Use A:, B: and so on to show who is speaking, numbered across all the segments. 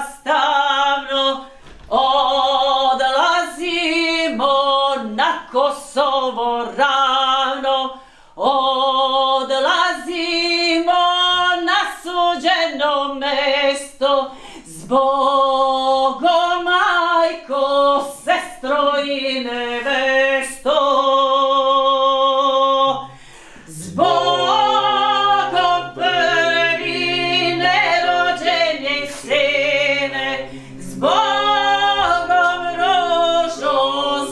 A: zastavno, odlazimo na Kosovo ravno, odlazimo na suđeno mesto, zbogom majko, sestro i nevesto. Zbogom prvi nerođeni sine, zbogom ružo,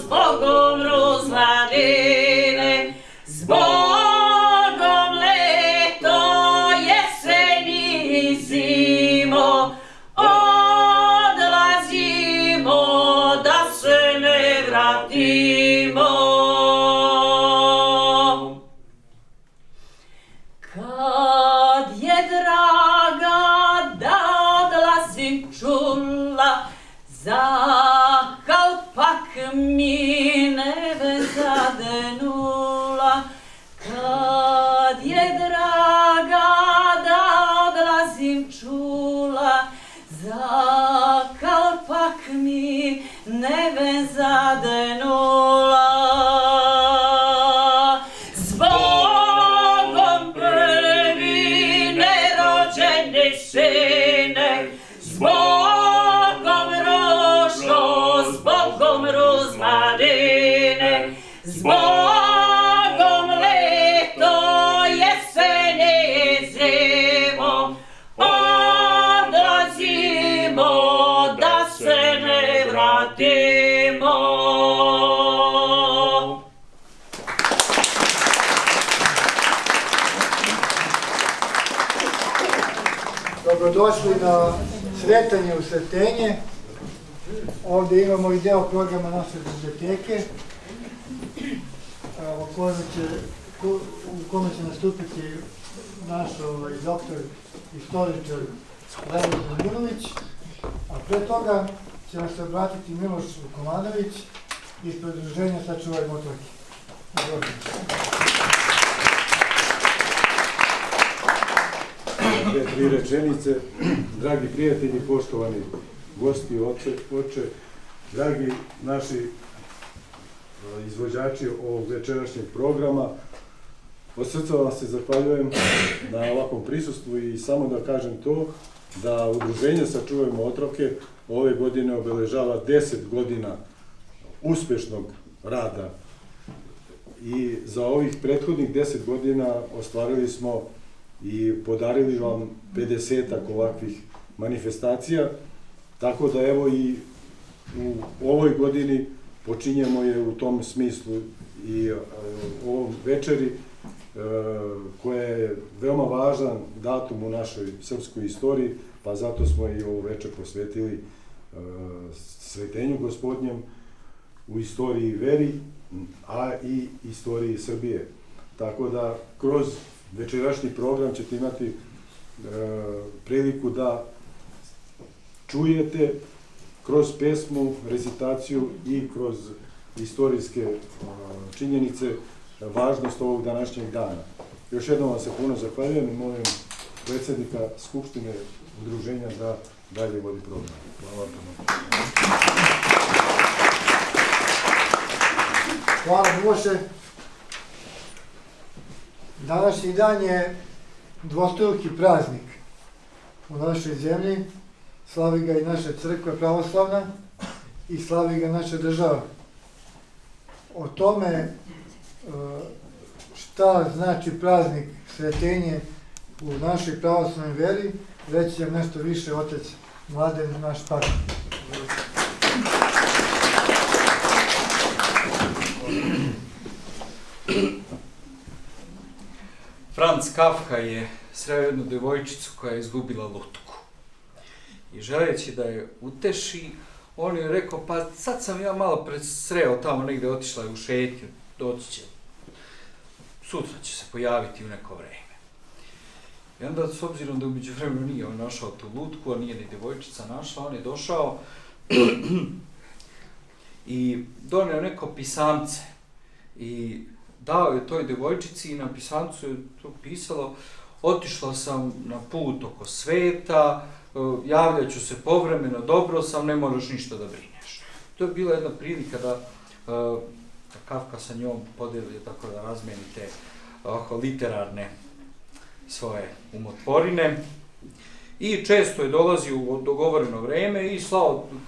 A: zbogom ruzlanine, zbogom leto, jeseni i zimo, odlazimo da se ne vratimo. Kad je draga da odlazim čula, za kalpak mi nebe zadenula. Kad je draga da odlazim čula, za kalpak mi nebe zadenula. Zbogom prvi nerođeni sine, zbogom ružo, zbogom ruzmarine, zbogom leto, jeseni i zimo, odlazimo da se ne vratimo.
B: Dobrodošli na sretanje u Sretenje. Ovdje imamo i deo programa naše biblioteke u kome će nastupiti naš doktor, istoričar Levo Milović, a pre toga će nam se obratiti Miloš Komanović ispred Udruženja Sačuvajmo otoke.
C: Tri rečenice. Dragi prijatelji, poštovani gosti, oče, dragi naši izvođači ovog večerašnjeg programa, od srca vam se zahvaljujem na ovakvom prisustvu i samo da kažem to, da Udruženje Sačuvajmo otoke ove godine obeležava 10 godina uspešnog rada i za ovih prethodnih 10 godina ostvarili smo i podarili vam 50-ak ovakvih manifestacija, tako da evo i u ovoj godini počinjemo je u tom smislu i ovom večeri koja je veoma važan datum u našoj srpskoj istoriji, pa zato smo i ovu večer posvetili Svetenju Gospodnjem u istoriji veri, a i istoriji Srbije. Tako da kroz večerašnji program ćete imati priliku da čujete kroz pesmu, recitaciju i kroz istorijske činjenice važnost ovog današnjeg dana. Još jednom vam se puno zahvaljujem i molim predsjednika Skupštine Udruženja da dalje vodi program. Hvala vam.
B: Hvala Miloše. Današnji dan je dvostruki praznik u našoj zemlji. Slavi ga i naša crkva pravoslavna i slavi ga naša država. O tome šta znači praznik Sretenje u našoj pravoslavnoj veri reći nam nešto više otac Mladen, naš patrijarh.
D: Franz Kafka je sreo jednu devojčicu koja je izgubila lutku. I želeći da je uteši, on je rekao, pa sad sam ja malo sreo tamo negdje, otišla je u šetnju, doći će. Sutra će se pojaviti u neko vreme. I onda, s obzirom da umeđu vremenu nije on našao tu lutku, a nije ni devojčica našla, on je došao i doneo neko pisamce i dao je toj devojčici i na pisamcu je to pisalo otišla sam na put oko sveta, javljat ću se povremeno, dobro sam, ne moraš ništa da brineš. To je bila jedna prilika da Kafka sa njom podeli, tako da razmenite literarne svoje umotvorine. I često je dolazio u dogovoreno vreme i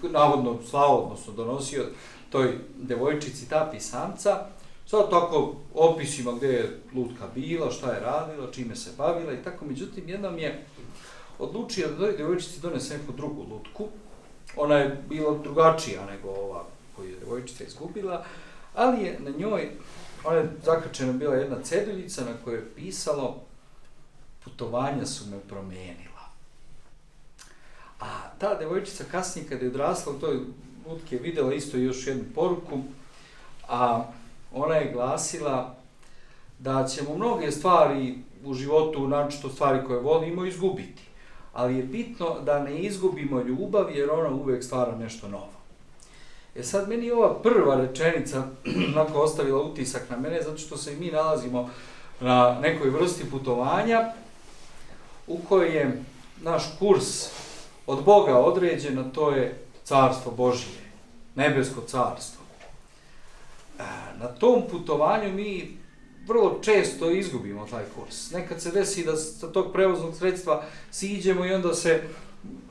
D: navodno slao, odnosno donosio toj devojčici ta pisamca, sad tako opisima gdje je lutka bila, šta je radila, čime se bavila i tako. Međutim, jednom je odlučio da toj devojčici donese neku drugu lutku. Ona je bila drugačija nego ova koju je devojčica izgubila, ali je na njoj, ona je zakrčena bila jedna ceduljica na kojoj je pisalo: putovanja su me promijenila. A ta devojčica kasnije, kada je odrasla u toj lutki, je vidjela isto još jednu poruku, a ona je glasila da ćemo mnoge stvari u životu, naročito stvari koje volimo, izgubiti. Ali je bitno da ne izgubimo ljubav, jer ona uvek stvara nešto novo. Sad, meni je ova prva rečenica onako ostavila utisak na mene, zato što se i mi nalazimo na nekoj vrsti putovanja u kojoj je naš kurs od Boga određen, a to je Carstvo Božije, nebesko carstvo. Na tom putovanju mi vrlo često izgubimo taj kurs. Nekad se desi da sa tog prevoznog sredstva siđemo i onda se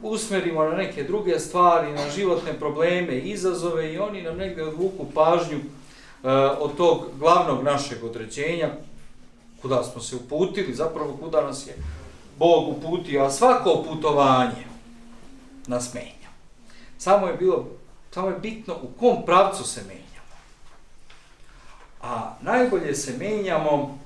D: usmerimo na neke druge stvari, na životne probleme, izazove, i oni nam negdje odvuku pažnju od tog glavnog našeg određenja, kuda smo se uputili, zapravo kuda nas je Bog uputio, a svako putovanje nas menja. Samo je bitno u kom pravcu se menjamo. A najbolje se menjamo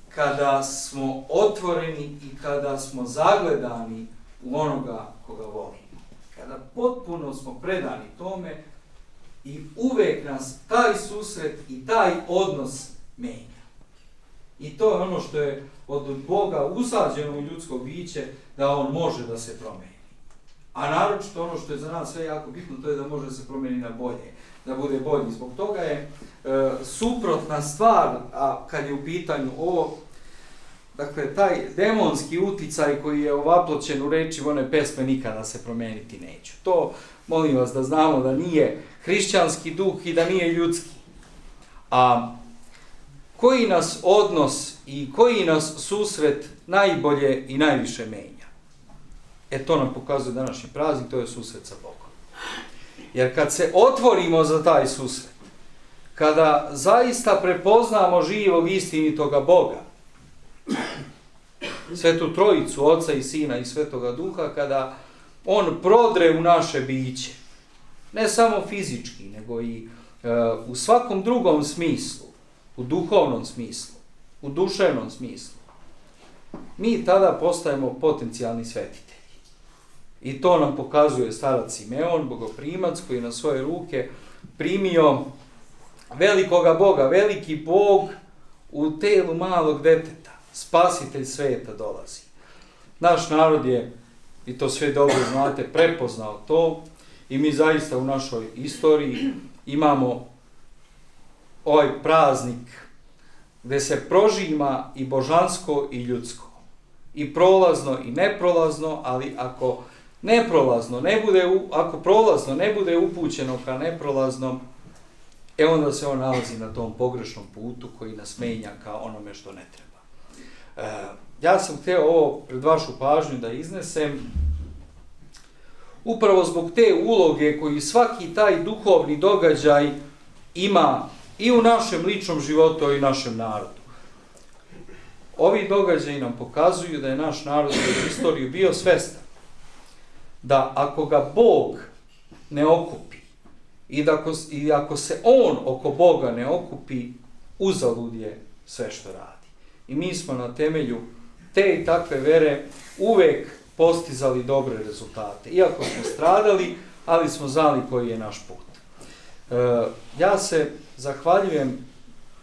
D: kada smo otvoreni i kada smo zagledani u onoga koga volimo. Kada potpuno smo predani tome i uvek nas taj susret i taj odnos menja. I to je ono što je od Boga usađeno u ljudsko biće, da on može da se promeni. A naročito ono što je za nas sve jako bitno, to je da može da se promeni na bolje, da bude bolji. Zbog toga je suprotna stvar, a kad je u pitanju ovo, dakle, taj demonski uticaj koji je ovaploćen u reči one pesme "Nikada se promeniti neću". To, molim vas da znamo da nije hrišćanski duh i da nije ljudski. A koji nas odnos i koji nas susret najbolje i najviše menja? To nam pokazuje današnji praznik, to je susret sa Bogom. Jer kad se otvorimo za taj susret, kada zaista prepoznamo živog istinitoga Boga, Svetu Trojicu, Oca i Sina i Svetoga Duha, kada on prodre u naše biće, ne samo fizički, nego i u svakom drugom smislu, u duhovnom smislu, u duševnom smislu, mi tada postajemo potencijalni svetitelji. I to nam pokazuje starac Simeon, bogoprimac, koji je na svoje ruke primio velikoga Boga. Veliki Bog u telu malog deteta, spasitelj sveta, dolazi. Naš narod je, i to sve dobro znate, prepoznao to, i mi zaista u našoj istoriji imamo ovaj praznik gdje se prožima i božansko i ljudsko, i prolazno i neprolazno, ali ako prolazno ne bude upućeno ka neprolaznom, onda se on nalazi na tom pogrešnom putu koji nas menja ka onome što ne treba. Ja sam htio ovo pred vašu pažnju da iznesem upravo zbog te uloge koju svaki taj duhovni događaj ima i u našem ličnom životu i u našem narodu. Ovi događaji nam pokazuju da je naš narod u istoriji bio svestan da ako ga Bog ne okupi i ako se on oko Boga ne okupi, uzalud je sve što radi. I mi smo na temelju te i takve vere uvek postizali dobre rezultate. Iako smo stradali, ali smo znali koji je naš put. Ja se zahvaljujem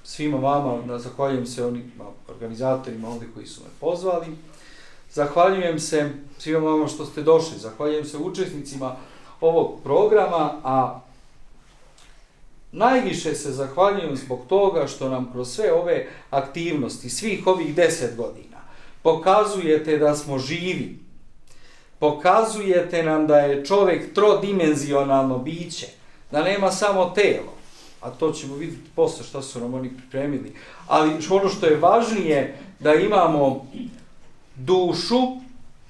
D: svima vama, zahvaljujem se onima organizatorima ovdje koji su me pozvali, zahvaljujem se svima vama što ste došli, zahvaljujem se učesnicima ovog programa, a najviše se zahvaljujem zbog toga što nam kroz sve ove aktivnosti, svih ovih 10 godina, pokazujete da smo živi. Pokazujete nam da je čovjek trodimenzionalno biće, da nema samo telo, a to ćemo vidjeti posle što su nam oni pripremili. Ali ono što je važnije, da imamo dušu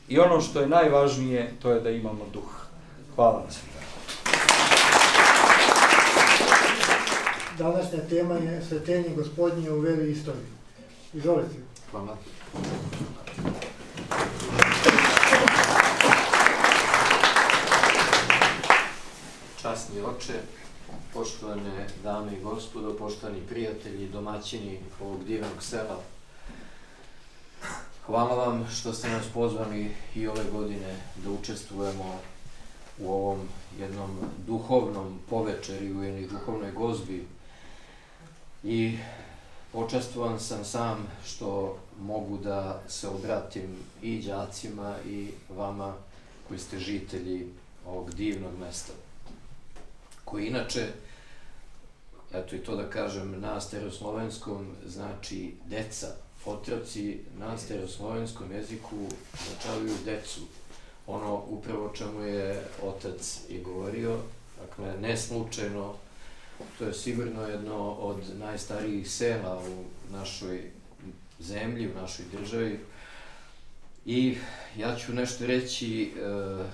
D: i ono što je najvažnije, to je da imamo duh. Hvala vam svima.
B: Današnja tema je svetenje Gospodnje u veri i istoriji. Izvolite.
E: Hvala. Časni oče, poštovane dame i gospodo, poštovani prijatelji i domaćini ovog divnog sela, hvala vam što ste nas pozvali i ove godine da učestvujemo u ovom jednom duhovnom povečerju ili duhovnoj gozbi. I počastvovan sam sam što mogu da se obratim i đacima i vama koji ste žitelji ovog divnog mesta, koji inače, eto i to da kažem, na staroslovenskom znači deca, otroci na staroslovenskom jeziku označavaju decu. Ono upravo o čemu je otac i govorio, dakle ne slučajno, to je sigurno jedno od najstarijih sela u našoj zemlji, u našoj državi. I ja ću nešto reći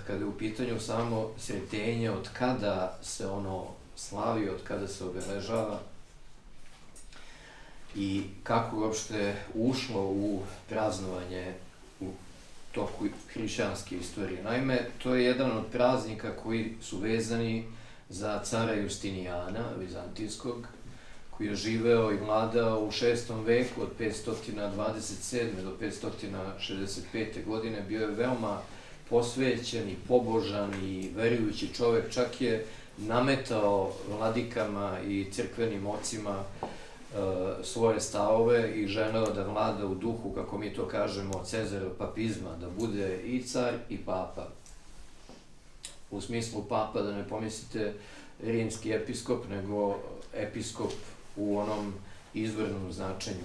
E: kada je u pitanju samo sretenje, od kada se ono slavi, od kada se obeležava i kako uopšte ušlo u praznovanje u toku hrišćanske istorije. Naime, to je jedan od praznika koji su vezani za cara Justinijana, vizantijskog, koji je živeo i vladao u 6. veku od 527. do 565. godine. Bio je veoma posvećen i pobožan i verujući čovjek, čak je nametao vladikama i crkvenim ocima svoje stavove i želeo da vlada u duhu, kako mi to kažemo, Cezarov papizma, da bude i car i papa. U smislu papa, da ne pomislite rimski episkop, nego episkop u onom izvornom značenju.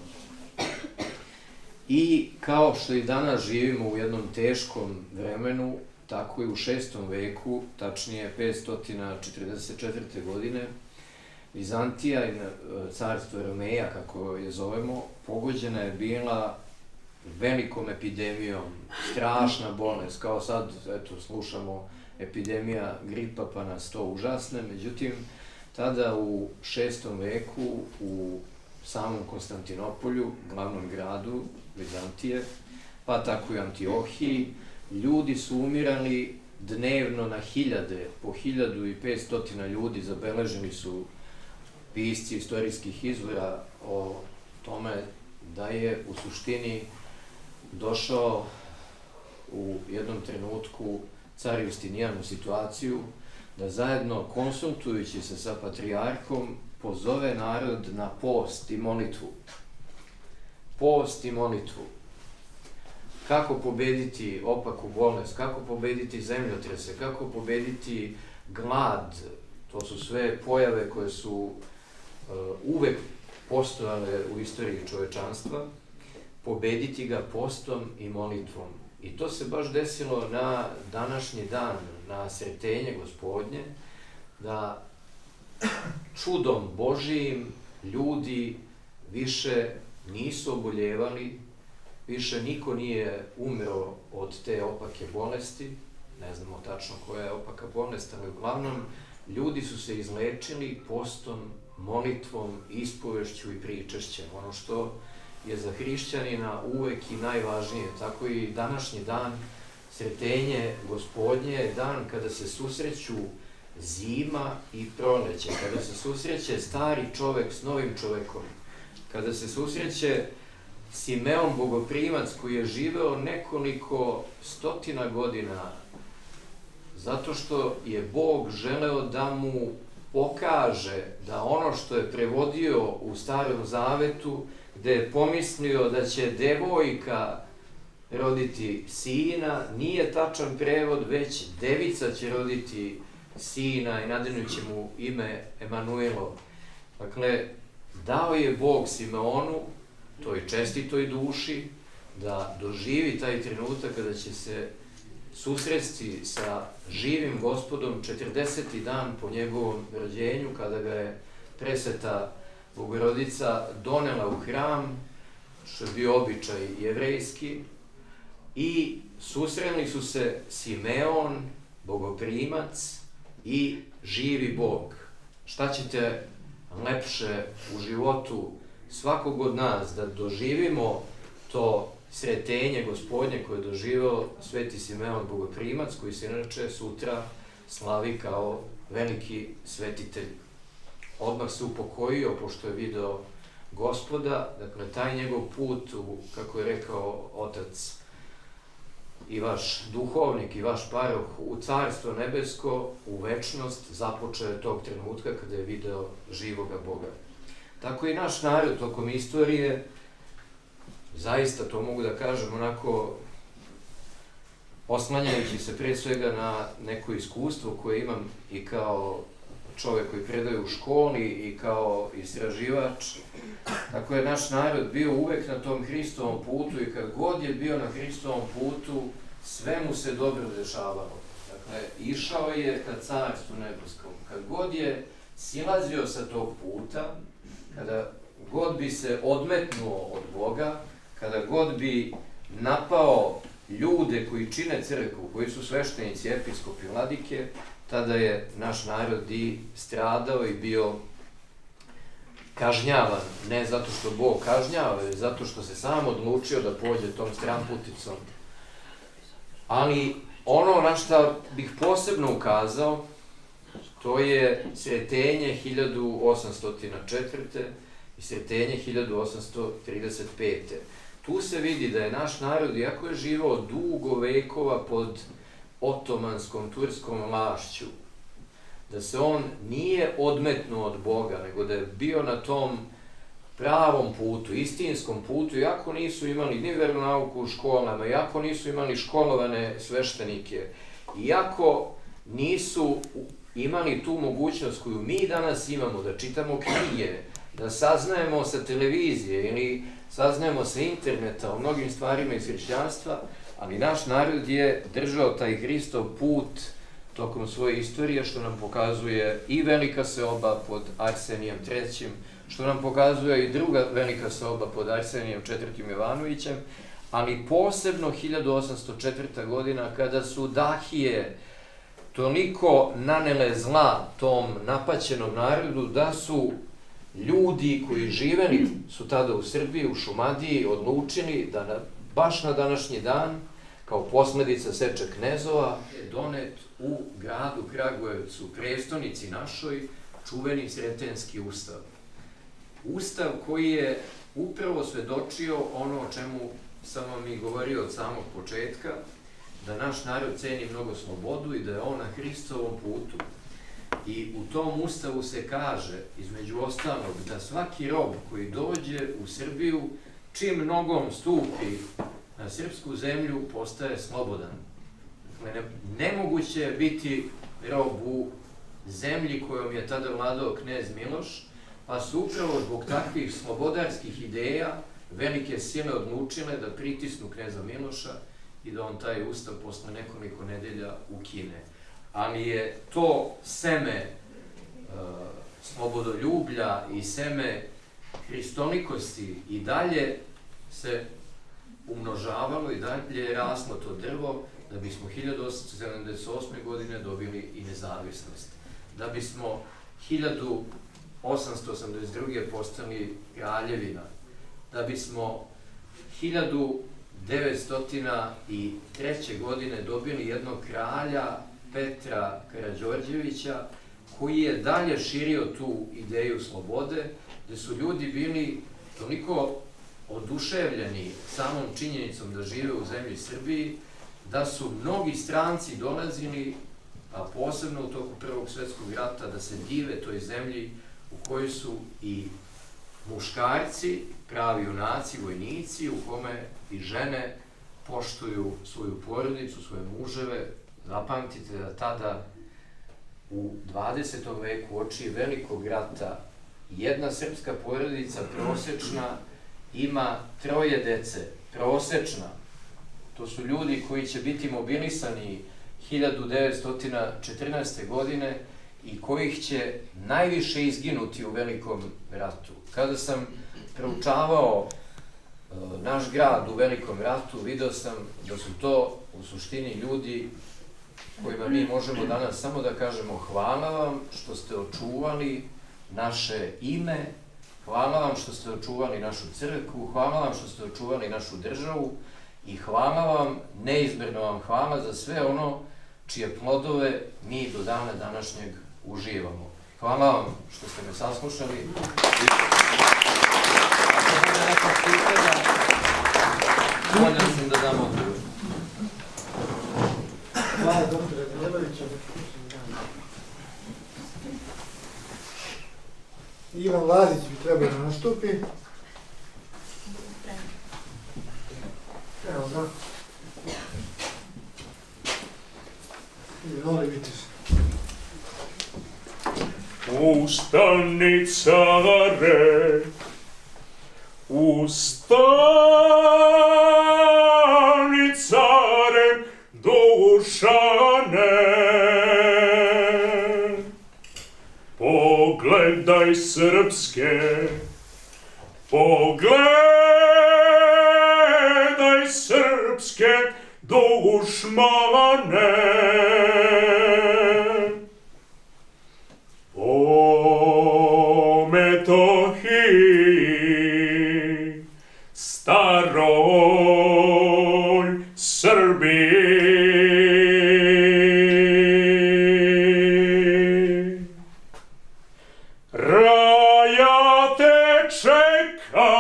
E: I kao što i danas živimo u jednom teškom vremenu, tako i u 6. veku, tačnije 544. godine, Vizantija i carstvo Romeja, kako je zovemo, pogođena je bila velikom epidemijom, strašna bolest, kao sad, eto, slušamo epidemija gripa pa nas to užasne, međutim, tada u 6. veku u samom Konstantinopolju, glavnom gradu Vizantije, pa tako i Antiohiji, ljudi su umirali dnevno na hiljade, po 1500 ljudi, zabeleženi su pisci istorijskih izvora o tome da je u suštini došao u jednom trenutku car Justinijan u situaciju da zajedno konsultujući se sa patrijarhom pozove narod na post i molitvu. Post i molitvu. Kako pobediti opaku bolest, kako pobediti zemljotrese, kako pobediti glad, to su sve pojave koje su uvek postojale u istoriji čovečanstva, pobediti ga postom i molitvom. I to se baš desilo na današnji dan, na sretenje Gospodnje, da čudom Božijim ljudi više nisu oboljevali, više niko nije umro od te opake bolesti, ne znamo tačno koja je opaka bolest, ali uglavnom ljudi su se izlečili postom, molitvom, ispovešću i pričešćem. Ono što je za hrišćanina uvek i najvažnije. Tako i današnji dan, sretenje Gospodnje, je dan kada se susreću zima i proleće, kada se susreće stari čovek s novim čovekom, kada se susreće Simeon Bogoprimac koji je živeo nekoliko stotina godina zato što je Bog želeo da mu pokaže da ono što je prevodio u Starom Zavetu, gde je pomislio da će devojka roditi sina, nije tačan prevod, već devica će roditi sina i nadinuće mu ime Emanuelo. Dakle, dao je Bog Simeonu, toj čestitoj duši, da doživi taj trenutak kada će se susresti sa živim Gospodom 40. dan po njegovom rođenju, kada ga je presveta Bogorodica donela u hram, što je bio običaj jevrejski, i susreli su se Simeon, bogoprimac, i živi Bog. Šta ćete lepše u životu svakog od nas da doživimo to sretenje Gospodnje koje je doživeo sveti Simeon bogoprimac, koji se inače sutra slavi kao veliki svetitelj. Odmah se upokojio pošto je video Gospoda, dakle taj njegov put, kako je rekao otac i vaš duhovnik i vaš paroh, u Carstvo nebesko, u večnost, započeo je tog trenutka kada je video živoga Boga. Tako i naš narod tokom istorije, zaista to mogu da kažem onako, oslanjajući se pre svega na neko iskustvo koje imam i kao čovjek koji predaje u školi i kao istraživač, tako je naš narod bio uvek na tom Hristovom putu i kad god je bio na Hristovom putu, sve mu se dobro dešavalo. Dakle, išao je ka Carstvu nebeskom. Kad god je silazio sa tog puta, kada god bi se odmetnuo od Boga, kada god bi napao ljude koji čine crkvu, koji su sveštenici, episkopi, vladike, tada je naš narod i stradao i bio kažnjavan, ne zato što Bog kažnjava, već zato što se sam odlučio da pođe tom stramputicom. Ali ono na što bih posebno ukazao, to je sretenje 1804. i sretenje 1835. Tu se vidi da je naš narod, iako je živao dugo vekova pod otomanskom, turskom vlašću, da se on nije odmetnuo od Boga, nego da je bio na tom pravom putu, istinskom putu, iako nisu imali ni veronauku u školama, iako nisu imali školovane sveštenike, iako nisu imali tu mogućnost koju mi danas imamo, da čitamo knjige, da saznajemo sa televizije ili saznajemo sa interneta o mnogim stvarima iz hrišćanstva, ali naš narod je držao taj Hristov put tokom svoje istorije, što nam pokazuje i velika seoba pod Arsenijem III, što nam pokazuje i druga velika seoba pod Arsenijem IV Jovanovićem, ali posebno 1804. godina, kada su dahije toliko nanele zla tom napaćenom narodu, da su ljudi koji živeli su tada u Srbiji, u Šumadiji, odlučili da baš na današnji dan, kao posledica seče knezova, je donet u gradu Kragujevcu, prestonici našoj, čuveni Sretenski ustav. Ustav koji je upravo svedočio ono o čemu sam vam i govorio od samog početka, da naš narod ceni mnogo slobodu i da je on na Hristovom putu. I u tom ustavu se kaže, između ostalog, da svaki rob koji dođe u Srbiju, čim nogom stupi na srpsku zemlju, postaje slobodan. Dakle, nemoguće je biti rob u zemlji kojom je tada vladao knez Miloš, pa su upravo zbog takvih slobodarskih ideja velike sile odlučile da pritisnu kneza Miloša i da on taj ustav posle nekoliko nedelja ukine. Ali je to seme slobodoljublja i seme hristolikosti i dalje se umnožavalo i dalje je raslo to drvo, da bismo 1878. godine dobili i nezavisnost. Da bismo 1882. postali kraljevina. Da bismo 1903. godine dobili jednog kralja, Petra Karađorđevića, koji je dalje širio tu ideju slobode, gde su ljudi bili toliko oduševljeni samom činjenicom da žive u zemlji Srbiji, da su mnogi stranci dolazili, a posebno u toku Prvog svjetskog rata, da se dive toj zemlji u kojoj su i muškarci, pravi junaci, vojnici, u kome i žene poštuju svoju porodicu, svoje muževe. Zapamtite da tada u 20. veku, uoči velikog rata jedna srpska porodica prosečna ima 3 dece, prosečna. To su ljudi koji će biti mobilisani 1914. godine i kojih će najviše izginuti u Velikom ratu. Kada sam proučavao naš grad u Velikom ratu, video sam da su to u suštini ljudi kojima mi možemo danas samo da kažemo hvala vam što ste očuvali naše ime, hvala vam što ste očuvali našu crkvu, hvala vam što ste očuvali našu državu i hvala vam, neizmjerno vam hvala za sve ono čije plodove mi do dana današnjeg uživamo. Hvala vam što ste me saslušali. Ako bude neka pitanja, voljan sam da dam odgovor.
B: Hvala, doktore Miloviću. Ivan Lazić bi trebao da nastupi. Evo ga. Izvoli, Vitiš.
A: Ustani care, ustani care, Dušane. Pogledaj srpske, pogledaj srpske dušmane. O Metohiji, staroj Srbiji, raja te čeka,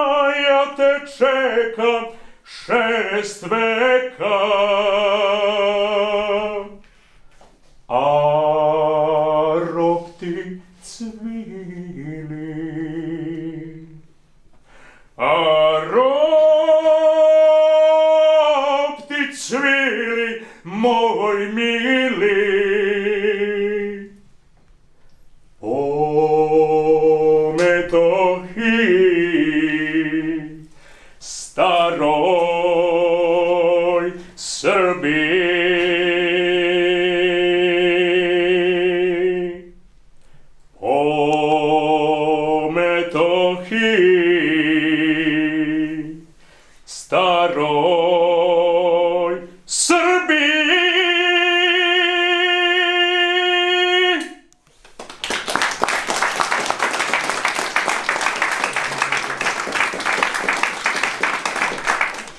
A: raja te čeka 6 veka. A ropti cvili, a ropti cvili, moj mili. O Metohiji, staroj Srbiji, o Metohiji, staroj Srbiji.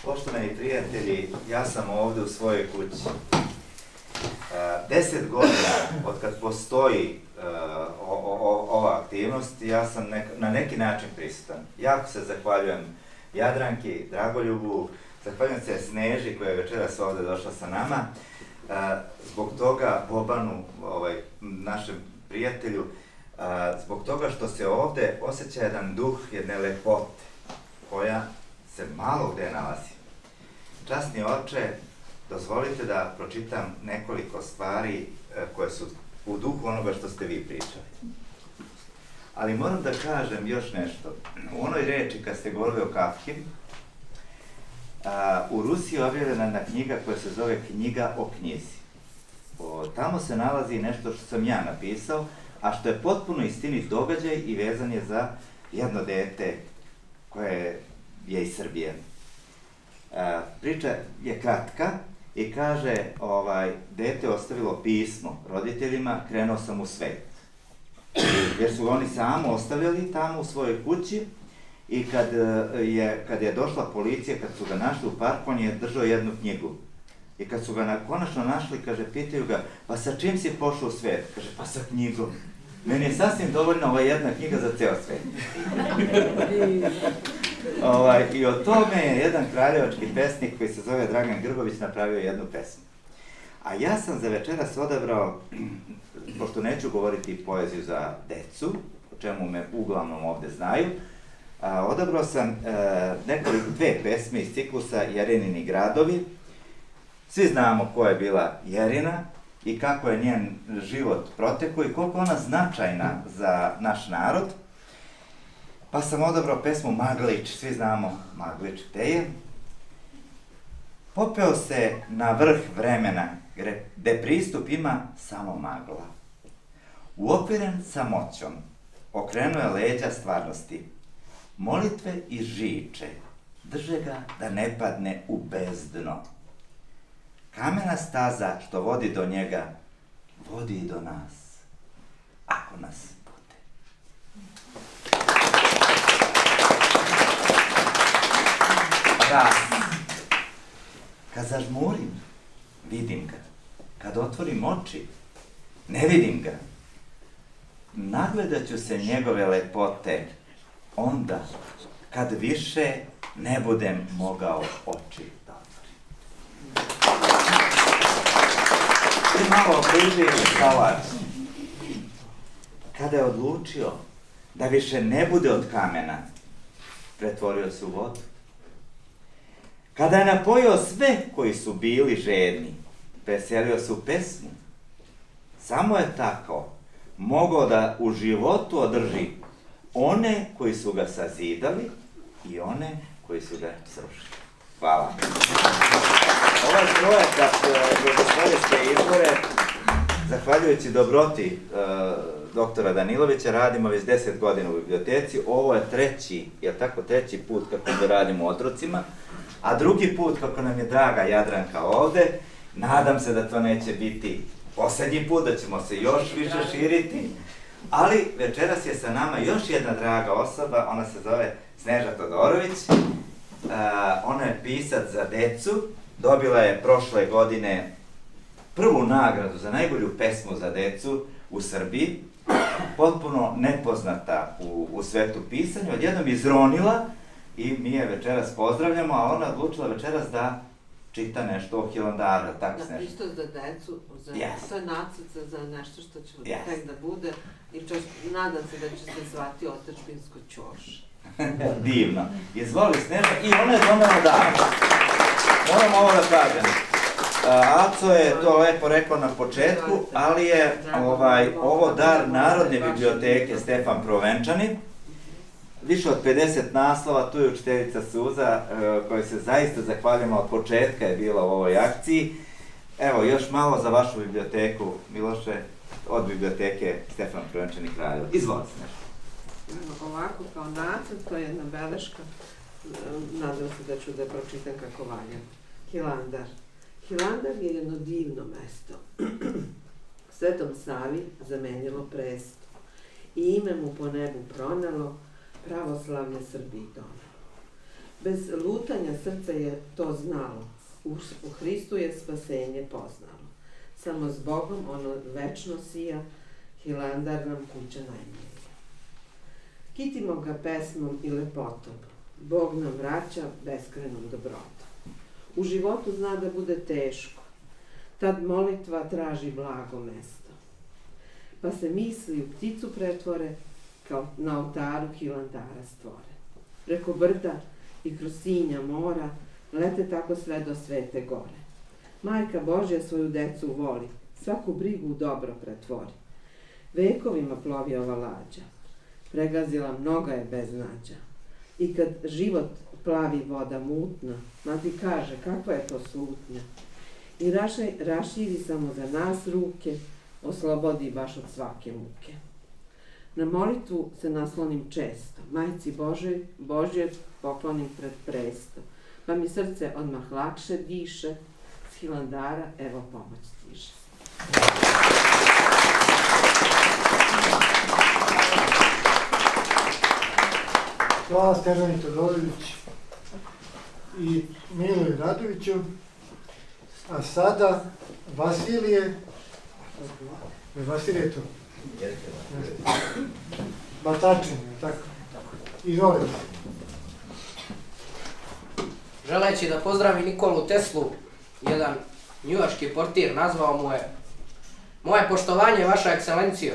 F: Poštovani prijatelji, ja sam ovde u svojoj kući. 10 godina od kad postoji ova aktivnost, ja sam na neki način prisutan. Jako se zahvaljujem Jadranki, Dragoljubu, zahvaljujem se Sneži koja je večeras ovde došla sa nama. Zbog toga Bobanu, našem prijatelju, zbog toga što se ovde osjeća jedan duh jedne lepote koja se malo gde nalazi. Časni oče, dozvolite da pročitam nekoliko stvari koje su u duhu onoga što ste vi pričali. Ali moram da kažem još nešto. U onoj reči kad ste govorili o Kafki, u Rusiji je objavljena jedna knjiga koja se zove Knjiga o knjizi. Tamo se nalazi nešto što sam ja napisao, a što je potpuno istinit događaj i vezan je za jedno dete koje je iz Srbije. Priča je kratka i kaže, dete ostavilo pismo roditeljima, krenuo sam u svet. Jer su oni samo ostavili tamo u svojoj kući i kad je došla policija, kad su ga našli u parku, on je držao jednu knjigu. I kad su ga konačno našli, kaže, pitaju ga, pa sa čim si pošao u svet? Kaže, pa sa knjigom. Meni je sasvim dovoljna ova jedna knjiga za ceo svet. I o tome je jedan kraljevački pesnik koji se zove Dragan Grbović napravio jednu pesmu. A ja sam za večeras odabrao, pošto neću govoriti poeziju za decu, o čemu me uglavnom ovde znaju, odabrao sam dve pesme iz ciklusa Jerinini gradovi. Svi znamo ko je bila Jerina. i kako je njen život protekao i koliko ona značajna za naš narod. Pa sam odabrao pesmu Maglić, svi znamo Maglić gde je. Popeo se na vrh vremena, gde pristup ima samo magla. Uokviren samoćom, okrenuo je leđa stvarnosti. Molitve i žiče, drže ga da ne padne u bezdno. Kamena staza što vodi do njega, vodi i do nas, ako nas bude. Ras. Kad zažmurim, vidim ga. Kad otvorim oči, ne vidim ga. Nagledat ću se njegove lepote, onda, kad više ne budem mogao oči da otvorim. I malo bliži Salač. Kada je odlučio da više ne bude od kamena, pretvorio se u vodu. Kada je napojio sve koji su bili žedni, preselio se u pesmu. Samo je tako mogao da u životu održi one koji su ga sazidali i one koji su ga srušili. Hvala. Ovaj projekat Bogoslovijske izbore, zahvaljujući dobroti doktora Danilovića, radimo već 10 godina u biblioteci. Ovo je treći put kako da radimo u Otrocima, a drugi put kako nam je draga Jadranka ovde. Nadam se da to neće biti poslednji put, da ćemo se još više širiti, ali večeras je sa nama još jedna draga osoba, ona se zove Sneža Todorović. Ona je pisac za decu, dobila je prošle godine prvu nagradu za najbolju pesmu za decu u Srbiji, potpuno nepoznata u svetu pisanja, odjednom izronila i mi je večeras pozdravljamo, a ona odlučila večeras da čita nešto o Hilandaru, tako se nešto.
G: Isto za decu, to je nacrt za nešto što će tek da bude i nadam se da će se zvati otadžbinsko ćoš.
F: Divno. Izvoli Sneža i ona je donela dar. Moram ovo da kažem. Aco je to lepo rekao na početku, ali je ovo dar Narodne biblioteke Stefan Provenčanin. Više od 50 naslova, tu je učiteljica Suza, kojoj se zaista zahvaljujemo, od početka je bila u ovoj akciji. Evo, još malo za vašu biblioteku, Miloše, od biblioteke Stefan Provenčanin Kraljevo. Izvoli Sneža.
G: Ovako, kao nacrt, to je jedna beleška, nadam se da ću da pročitam kako valja. Hilandar. Hilandar je jedno divno mesto. Svetom Savi zamenilo presto i ime mu po nebu pronelo, pravoslavlje Srbiji donelo. Bez lutanja srce je to znalo, u Hristu je spasenje poznalo. Samo s Bogom ono večno sija, Hilandar nam kuća najmilija. Kitimo ga pesmom i lepotom, Bog nam vraća beskrenom dobrotom. U životu zna da bude teško, tad molitva traži blago mesto. Pa se misli u pticu pretvore, kao na oltaru Hilandara stvore. Preko brda i kroz sinja mora, lete tako sve do Svete gore. Majka Božja svoju decu voli, svaku brigu u dobro pretvori. Vekovima plovi ova lađa, pregazila mnoga je beznađa. I kad život plavi voda mutna, mati kaže kakva je to slutnja. I raširi samo za nas ruke, oslobodi baš od svake muke. Na molitvu se naslonim često, Majci Božje poklonim pred presto, pa mi srce odmah lakše diše, s Hilandara evo pomoć stiže.
B: Hvala Snežani Todorović i Miloju Radoviću. A sada Vasilije to? Batačin, tako? Izvolite.
H: Želeći da pozdravi Nikolu Teslu, jedan njujaški portir nazvao mu je: moje poštovanje, vaša ekscelencijo.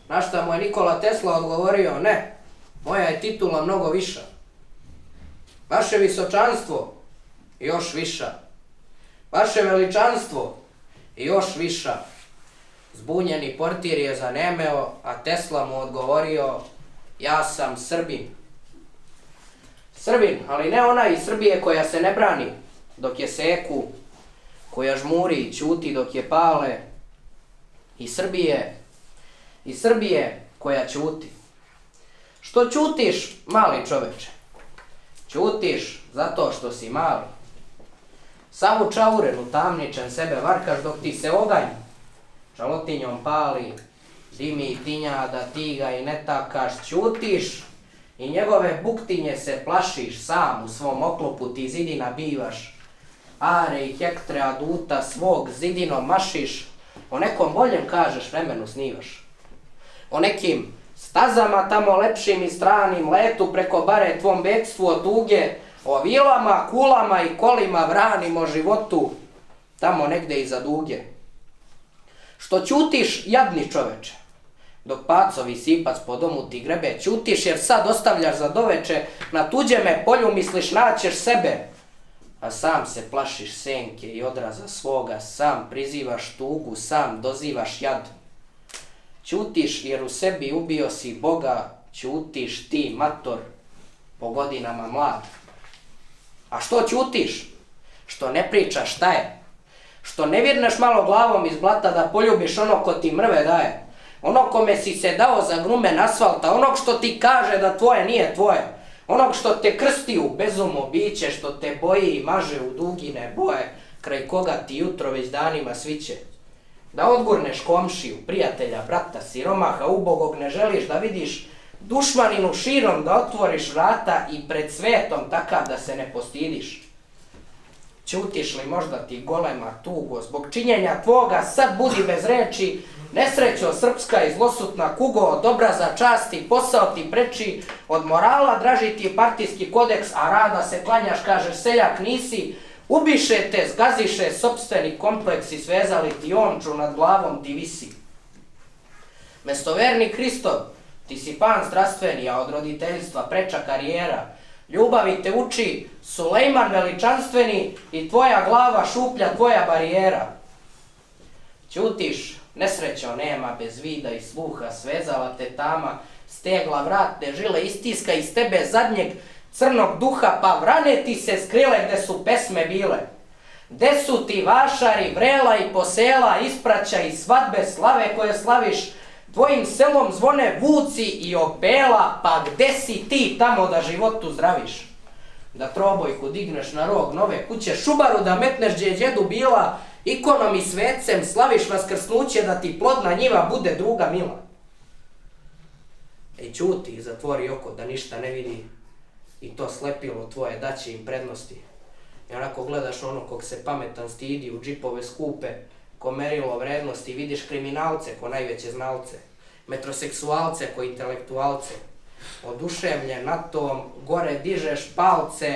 H: Na šta mu je Nikola Tesla odgovorio: ne, moja je titula mnogo viša. Vaše visočanstvo, još viša. Vaše veličanstvo, I još viša. Zbunjeni portir je zanemeo, a Tesla mu odgovorio, ja sam Srbin. Srbin, ali ne ona iz Srbije koja se ne brani dok je seku, koja žmuri i ćuti dok je pale, i Srbije koja ćuti. Što ćutiš, mali čoveče? Ćutiš zato što si mali. Savu čauren utamničen sebe varkaš dok ti se oganj žalotinjom pali, dimi i tinja da ti ga i ne takaš. Ćutiš i njegove buktinje se plašiš, sam u svom oklopu ti zidina bivaš. Are i hektre aduta svog zidinom mašiš, o nekom boljem kažeš vremenu snivaš. O nekim stazama tamo lepšim i stranim letu preko bare tvom bekstvu od tuge, o vilama, kulama i kolima vranim o životu tamo negde iza duge. Što ćutiš, jadni čoveče, dok pacovi sipac po domu ti grebe, ćutiš jer sad ostavljaš za doveče, na tuđeme polju misliš naćeš sebe, a sam se plašiš senke i odraza svoga, sam prizivaš tugu, sam dozivaš jad. Ćutiš jer u sebi ubio si Boga, ćutiš ti, mator, po godinama mlad. A što ćutiš? Što ne pričaš šta je? Što ne virneš malo glavom iz blata da poljubiš ono ko ti mrve daje? Ono kome si se dao za grumen asfalta, onog što ti kaže da tvoje nije tvoje, onog što te krsti u bezumo biće, što te boji i maže u dugine boje, kraj koga ti jutro već danima sviće. Da odgurneš komšiju, prijatelja, brata, siromaha, ubogog ne želiš da vidiš, dušmaninu širom da otvoriš vrata i pred svetom takav da se ne postidiš. Ćutiš li možda ti golema tugo, zbog činjenja tvoga sad budi bez reči, nesrećo srpska i zlosutna kugo, od obraza časti posao ti preči, od morala draži ti partijski kodeks, a rada se klanjaš, kažeš seljak nisi, ubiše te, zgaziše sopstveni kompleks i svezali ti omču, nad glavom ti visi. Mestoverni Hristov, ti si pan zdravstveni, a od roditeljstva preča karijera, ljubavi te uči Sulejman veličanstveni i tvoja glava šuplja tvoja barijera. Ćutiš, nesrećo nema bez vida i sluha, svezala te tama, stegla vratne žile, istiska iz tebe zadnjeg crnog duha, pa vrane ti se skrile gde su pesme bile. Gde su ti vašari, vrela i posela, ispraća i svadbe slave koje slaviš, tvojim selom zvone vuci i opela, pa gde si ti tamo da životu zdraviš? Da trobojku digneš na rog nove kuće, šubaru da metneš gdje je djedu bila, ikonom i svecem slaviš vaskrsnuće, da ti plodna njiva bude druga mila. Ej, ćuti, zatvori oko da ništa ne vidi i to slepilo tvoje daće im prednosti. I onako gledaš ono kog se pametan stidi u džipove skupe, ko merilo vrednosti, vidiš kriminalce ko najveće znalce, metroseksualce ko intelektualce, oduševljen na tom, gore dižeš palce.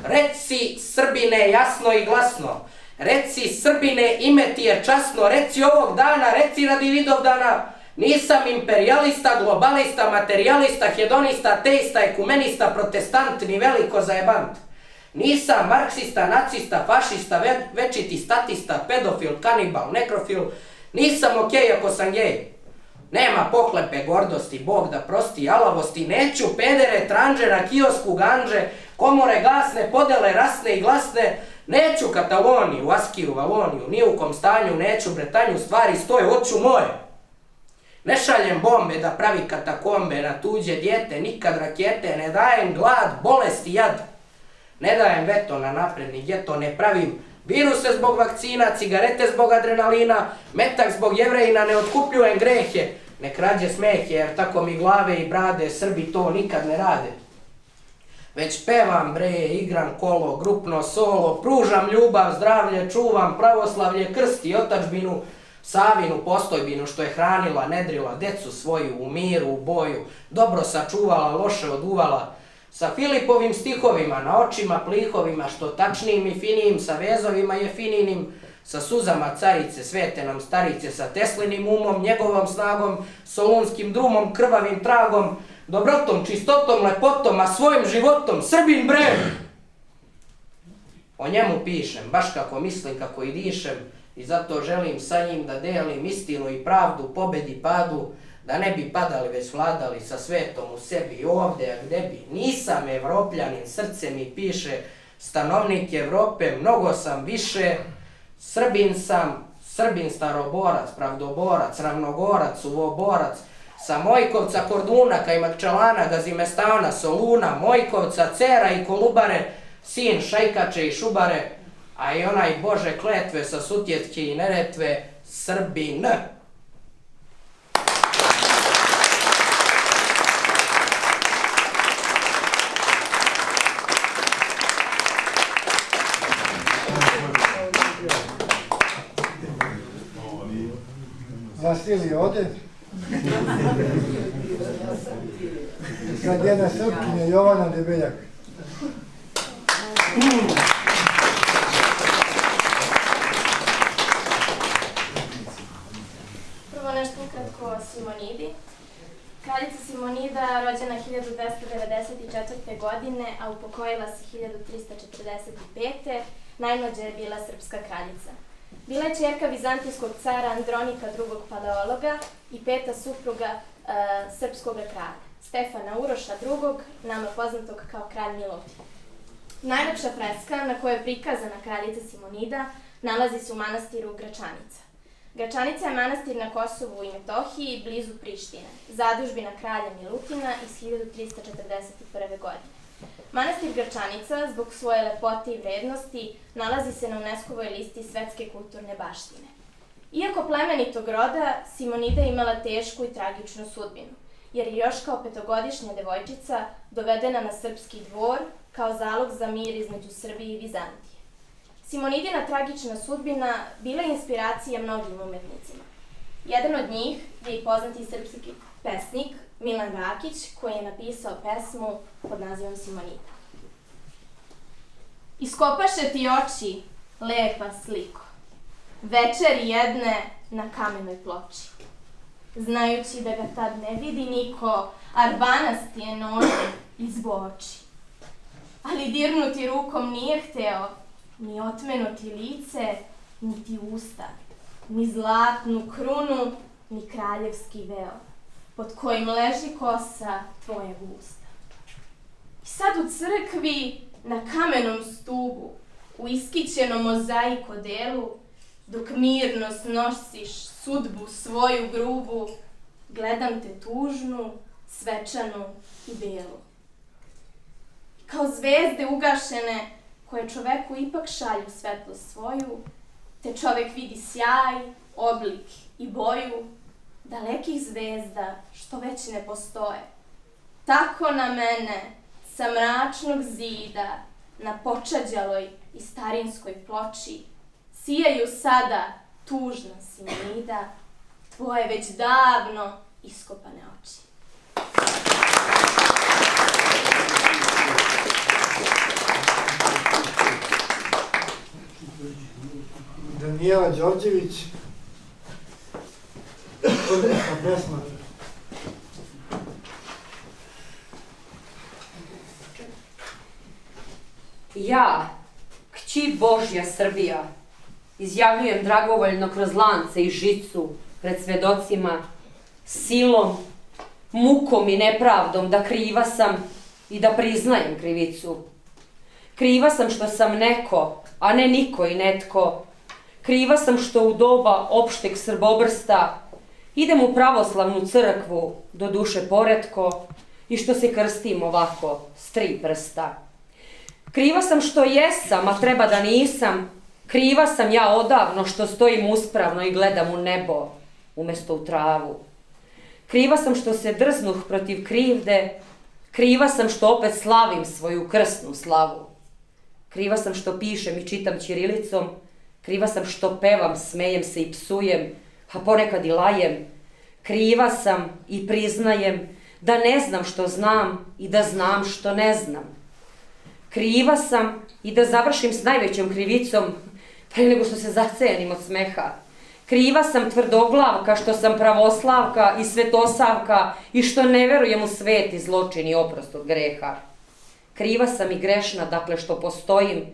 H: Reci Srbine jasno i glasno, reci Srbine ime ti je časno, reci ovog dana, reci radi Vidovdana, nisam imperialista, globalista, materijalista, hedonista, teista, ekumenista, protestant ni veliko zajebant. Nisam marksista, nacista, fašista, večiti statista, pedofil, kanibal, nekrofil, nisam okej ako sam gej. Nema pohlepe, gordosti, Bog da prosti, alavosti, neću pedere, tranže na kiosku, ganže, komore gasne, podele rasne i glasne, neću Kataloniju, Askiju, Valoniju, ni u kom stanju, neću Bretanju, stvari stoje, oću moje. Ne šaljem bombe da pravi katakombe na tuđe dijete, nikad rakete, ne dajem glad, bolest i jad. Ne dajem veto na napredni geto, ne pravim viruse zbog vakcina, cigarete zbog adrenalina, metak zbog Jevrejina, ne otkupljujem grehe, ne krađe smehe, jer tako mi glave i brade, Srbi to nikad ne rade. Već pevam bre, igram kolo, grupno solo, pružam ljubav, zdravlje, čuvam pravoslavlje, krst i otačbinu, Savinu postojbinu što je hranila, nedrila, decu svoju u miru, u boju, dobro sačuvala, loše oduvala, sa Filipovim stihovima, na očima plihovima, što tačnijim i finijim, sa vezovima jefininim, sa suzama carice, svete nam starice, sa Teslinim umom, njegovom snagom, solunskim drumom, krvavim tragom, dobrotom, čistotom, lepotom, a svojim životom, Srbin bre! O njemu pišem, baš kako mislim, kako i dišem, i zato želim sa njim da delim istinu i pravdu, pobedi padu, da ne bi padali već vladali sa svetom u sebi ovde, a gde bi. Nisam Evropljanin, srce mi piše, stanovnik Evrope, mnogo sam više, Srbin sam, Srbin staroborac, pravdoborac, ravnogorac, uvoborac, sa Mojkovca, Korduna, Kajmakčalana, Gazimestana, Soluna, Mojkovca, Cera i Kolubare, sin Šajkače i Šubare, a i onaj Bože kletve sa Sutjetke i Neretve, Srbin.
B: Vasilij ode. Sad jedna Srpkinja, Jovana Debeljak.
I: Prvo nešto ukratko o Simonidi. Kraljica Simonida, rođena 1294. godine, a upokojila se 1345. Najmlađa je bila srpska kraljica. Bila je ćerka vizantijskog cara Andronika II. Paleologa i peta supruga srpskog kralja, Stefana Uroša II., nama poznatog kao kralj Milutin. Najlepša freska na kojoj je prikazana kraljica Simonida nalazi se u manastiru Gračanica. Gračanica je manastir na Kosovu i Metohiji, blizu Prištine, zadužbina kralja Milutina iz 1341. godine. Manastir Gračanica, zbog svoje lepote i vrednosti, nalazi se na UNESCO-voj listi svetske kulturne baštine. Iako plemenitog roda, Simonida je imala tešku i tragičnu sudbinu, jer je još kao petogodišnja devojčica dovedena na srpski dvor kao zalog za mir između Srbije i Vizantije. Simonidina tragična sudbina bila je inspiracija mnogim umetnicima. Jedan od njih je i poznati srpski pesnik Milan Rakić, koji je napisao pesmu pod nazivom Simonida. Iskopaše ti oči, lepa sliko, večeri jedne na kamenoj ploči. Znajući da ga tad ne vidi niko, arbanasti je nože izboči. Ali dirnuti rukom nije hteo, ni otmenuti lice, niti usta, ni zlatnu krunu, ni kraljevski veo, pod kojim leži kosa tvoje usta. I sad u crkvi, na kamenom stubu, u iskićenom mozaiko delu, dok mirno snosiš sudbu svoju grubu, gledam te tužnu, svečanu i belu. Kao zvezde ugašene, koje čoveku ipak šalju svetlost svoju, te čovek vidi sjaj, oblik i boju dalekih zvezda što već ne postoje. Tako na mene, sa mračnog zida, na počađaloj i starinskoj ploči, sijaju sada tužna Simonida, tvoje već davno iskopane oči.
B: Danijela Đorđević, porodična pesma.
J: Ja, kći Božja Srbija, izjavljujem dragovoljno kroz lance i žicu pred svedocima, silom, mukom i nepravdom da kriva sam i da priznajem krivicu. Kriva sam što sam neko, a ne niko i netko. Kriva sam što u doba opšteg srbobrsta idem u pravoslavnu crkvu, do duše poretko, i što se krstim ovako s 3 prsta. Kriva sam što jesam, a treba da nisam. Kriva sam ja odavno što stojim uspravno i gledam u nebo, umjesto u travu. Kriva sam što se drznuh protiv krivde. Kriva sam što opet slavim svoju krsnu slavu. Kriva sam što pišem i čitam ćirilicom. Kriva sam što pevam, smejem se i psujem, a ponekad i lajem. Kriva sam i priznajem da ne znam što znam i da znam što ne znam. Kriva sam i da završim s najvećom krivicom pre nego što se zacenim od smeha. Kriva sam tvrdoglavka što sam pravoslavka i svetosavka i što ne verujem u svet i zločin i oprost od greha. Kriva sam i grešna, dakle što postojim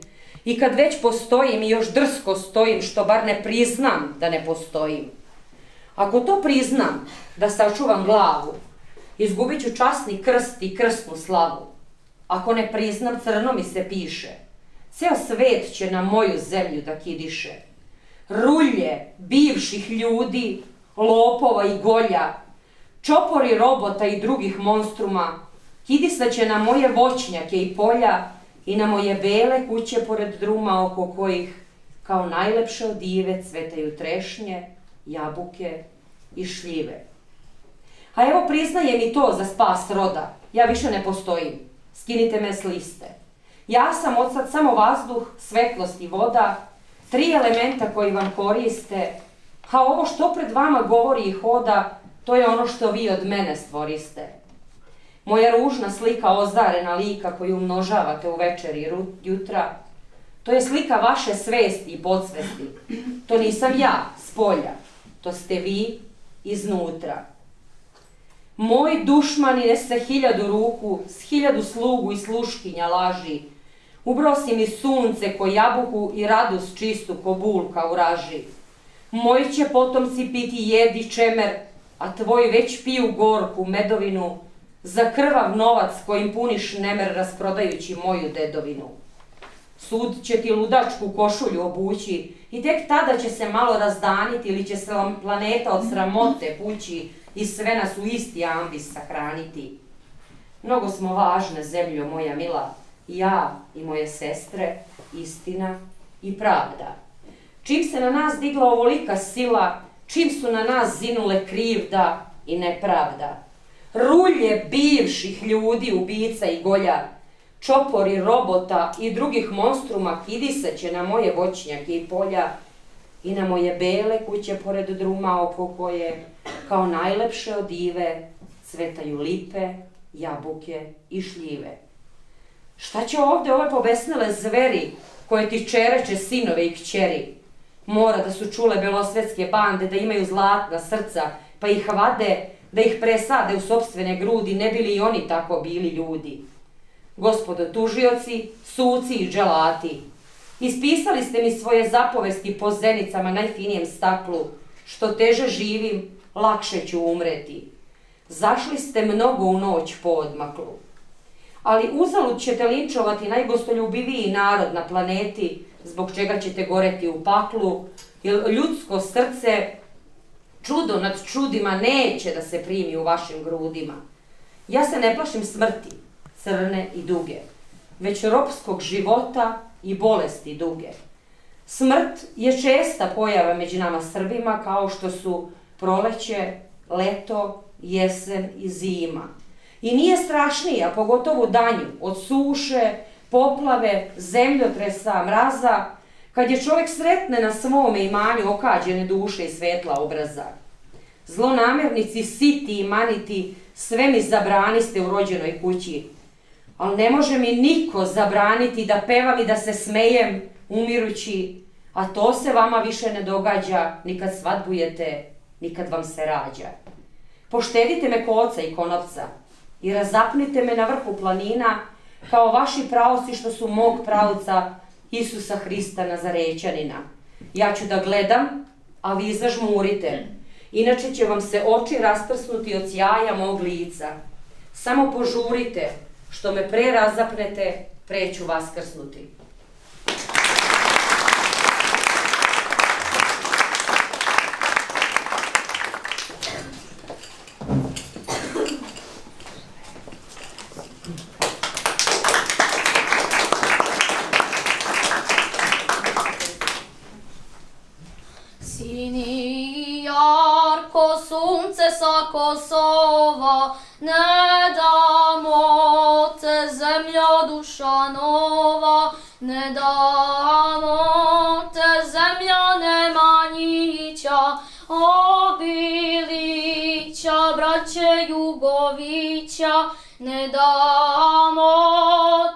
J: I kad već postojim i još drsko stojim, što bar ne priznam da ne postojim. Ako to priznam, da sačuvam glavu, izgubit ću časni krst i krsnu slavu. Ako ne priznam, crno mi se piše. Ceo svet će na moju zemlju da kidiše. Rulje bivših ljudi, lopova i golja, čopori robota i drugih monstruma, kidisaće na moje voćnjake i polja i na moje bele kuće pored druma oko kojih, kao najlepše odive, cvetaju trešnje, jabuke i šljive. A evo priznajem i to za spas roda, ja više ne postojim, skinite me s liste. Ja sam od sad samo vazduh, svetlost i voda, 3 elementa koji vam koriste, a ovo što pred vama govori i hoda, to je ono što vi od mene stvoriste. Moja ružna slika ozarena lika koju umnožavate u večeri i jutra, to je slika vaše svesti i podsvesti. To nisam ja s polja, to ste vi iznutra. Moj dušman nese 1000 ruku, s 1000 slugu i sluškinja laži. Ubrosi mi sunce ko jabuku i radost čistu ko bulka u raži. Moji će potomci piti jedi čemer, a tvoji već piju gorku medovinu, za krvav novac kojim puniš nemer rasprodajući moju dedovinu. Sud će ti ludačku košulju obući i tek tada će se malo razdaniti ili će se planeta od sramote pući i sve nas u isti ambis sahraniti. Mnogo smo važne, zemljo moja mila, ja i moje sestre, istina i pravda. Čim se na nas digla ovolika sila, čim su na nas zinule krivda i nepravda. Rulje bivših ljudi, ubica i golja, čopori robota i drugih monstruma kidisaće na moje voćnjake i polja i na moje bele kuće pored druma oko koje, kao najlepše odive, cvetaju lipe, jabuke i šljive. Šta će ovde ove pobesnele zveri koje ti čereće sinove i kćeri? Mora da su čule belosvetske bande, da imaju zlatna srca, pa ih vade, da ih presade u sopstvene grudi, ne bili i oni tako bili ljudi. Gospodo tužioci, suci i dželati, ispisali ste mi svoje zapovesti po zenicama najfinijem staklu, što teže živim, lakše ću umreti. Zašli ste mnogo u noć po odmaklu. Ali uzalud ćete linčovati najgostoljubiviji narod na planeti, zbog čega ćete goreti u paklu, jer ljudsko srce, čudo nad čudima, neće da se primi u vašim grudima. Ja se ne plašim smrti, crne i duge, već ropskog života i bolesti duge. Smrt je česta pojava među nama Srbima, kao što su proleće, leto, jesen i zima. I nije strašnija, pogotovo u danju, od suše, poplave, zemljotresa, mraza, kad je čovjek sretne na svome imanju okađene duše i svetla obraza. Zlonamernici, siti i maniti, sve mi zabraniste u rođenoj kući, ali ne može mi niko zabraniti da pevam i da se smejem umirući, a to se vama više ne događa ni kad svadbujete, ni kad vam se rađa. Poštedite me koca i konopca i razapnite me na vrhu planina, kao vaši pravoci što su mog pravca Isusa Hrista Nazarećanina. Ja ću da gledam, a vi zažmurite, inače će vam se oči rasprsnuti od sjaja mog lica. Samo požurite, što me pre razapnete, pre ću vaskrsnuti.
K: Sini jarko sunce sa Kosova, ne damo te zemljo duša nova, ne damo te zemlja Nemanjića, Obilića, braće Jugovića, ne damo